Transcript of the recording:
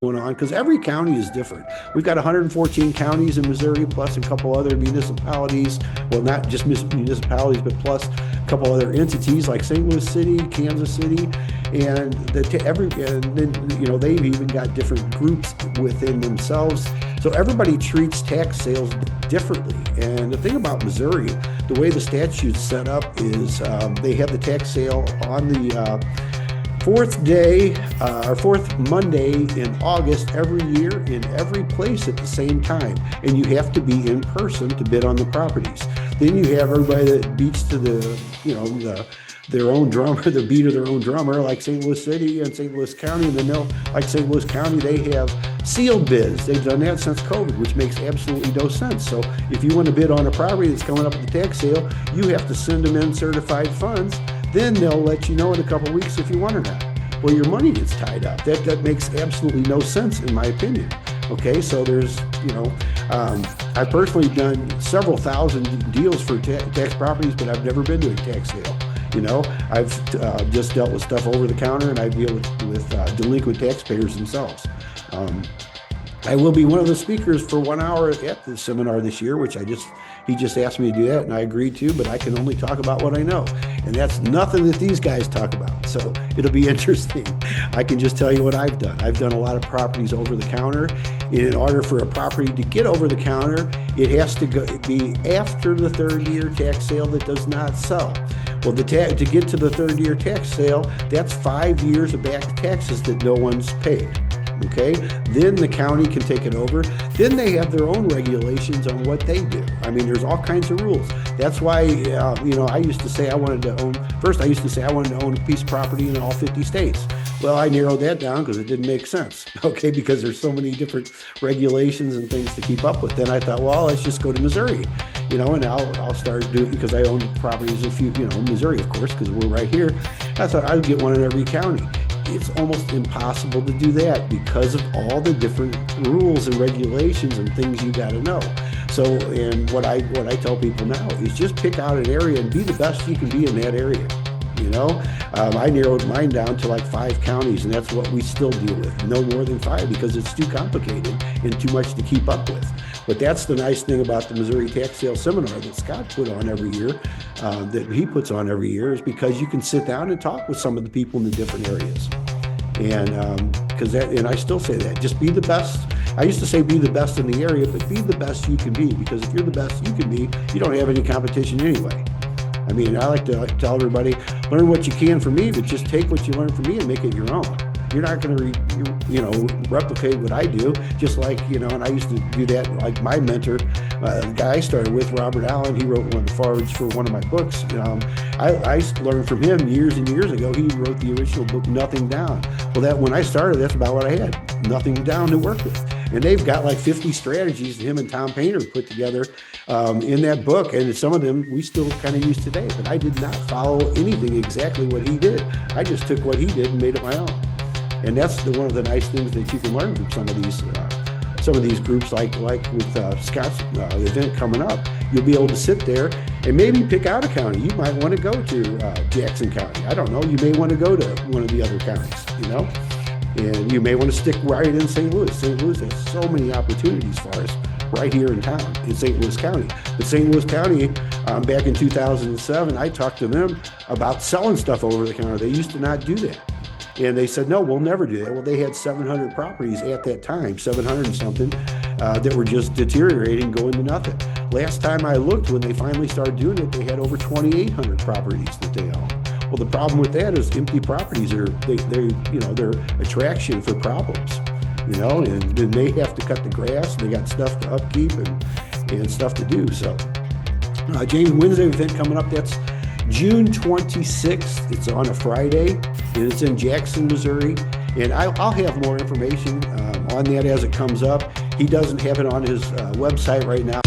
going on, because every county is different. We've got 114 counties in Missouri, plus a couple other municipalities. Well, not just municipalities, but plus a couple other entities like St. Louis City, Kansas City, and then they've even got different groups within themselves. So everybody treats tax sales differently. And the thing about Missouri, the way the statute's set up is they have the tax sale on the fourth Monday in August every year in every place at the same time, and you have to be in person to bid on the properties. Then you have everybody that beats to their own drummer, the beat of their own drummer, like St. Louis City and St. Louis County. And then like St. Louis County, they have sealed bids. They've done that since COVID, which makes absolutely no sense. So if you want to bid on a property that's coming up at the tax sale, you have to send them in certified funds. Then they'll let you know in a couple of weeks if you want or not. Well, your money gets tied up. That makes absolutely no sense, in my opinion. Okay, so there's, I've personally done several thousand deals for tax properties, but I've never been to a tax sale. I've just dealt with stuff over the counter, and I deal with delinquent taxpayers themselves. I will be one of the speakers for 1 hour at the seminar this year, which he just asked me to do that, and I agreed to, but I can only talk about what I know. And that's nothing that these guys talk about. So it'll be interesting. I can just tell you what I've done. I've done a lot of properties over the counter. In order for a property to get over the counter, it has to be after the third year tax sale that does not sell. Well, to get to the third year tax sale, that's 5 years of back taxes that no one's paid. Okay, then the county can take it over. Then they have their own regulations on what they do. I mean, there's all kinds of rules. That's why, I used to say I wanted to own a piece of property in all 50 states. Well, I narrowed that down because it didn't make sense. Okay, because there's so many different regulations and things to keep up with. Then I thought, well, let's just go to Missouri, and I'll start doing, because I own properties in Missouri, of course, because we're right here. I thought I'd get one in every county. It's almost impossible to do that because of all the different rules and regulations and things you got to know. So, and what I tell people now is just pick out an area and be the best you can be in that area. I narrowed mine down to like 5 counties, and that's what we still deal with. No more than 5, because it's too complicated and too much to keep up with. But that's the nice thing about the Missouri Tax Sale Seminar that Scott put on every year, that he puts on every year, is because you can sit down and talk with some of the people in the different areas. And I still say that, just be the best. I used to say be the best in the area, but be the best you can be, because if you're the best you can be, you don't have any competition anyway. I mean, I like to tell everybody, learn what you can from me, but just take what you learn from me and make it your own. You're not going to, replicate what I do, just like, and I used to do that, like my mentor, the guy I started with, Robert Allen, he wrote one of the forwards for one of my books. I learned from him years and years ago. He wrote the original book, Nothing Down. Well, when I started, that's about what I had, nothing down to work with. And they've got like 50 strategies that him and Tom Painter put together in that book. And some of them we still kind of use today, but I did not follow anything exactly what he did. I just took what he did and made it my own. And that's one of the nice things that you can learn from some of these groups, like with Scott's event coming up. You'll be able to sit there and maybe pick out a county. You might want to go to Jackson County. I don't know. You may want to go to one of the other counties, and you may want to stick right in St. Louis. St. Louis has so many opportunities for us right here in town in St. Louis County. But St. Louis County, back in 2007, I talked to them about selling stuff over the counter. They used to not do that. And they said, no, we'll never do that. Well, they had 700 properties at that time, 700 and something, that were just deteriorating, going to nothing. Last time I looked, when they finally started doing it, they had over 2,800 properties that they own. Well, the problem with that is empty properties they're attraction for problems, and then they have to cut the grass, and they got stuff to upkeep and stuff to do. So, James Wednesday event coming up, that's June 26th. It's on a Friday, and it's in Jackson, Missouri. And I'll have more information on that as it comes up. He doesn't have it on his website right now.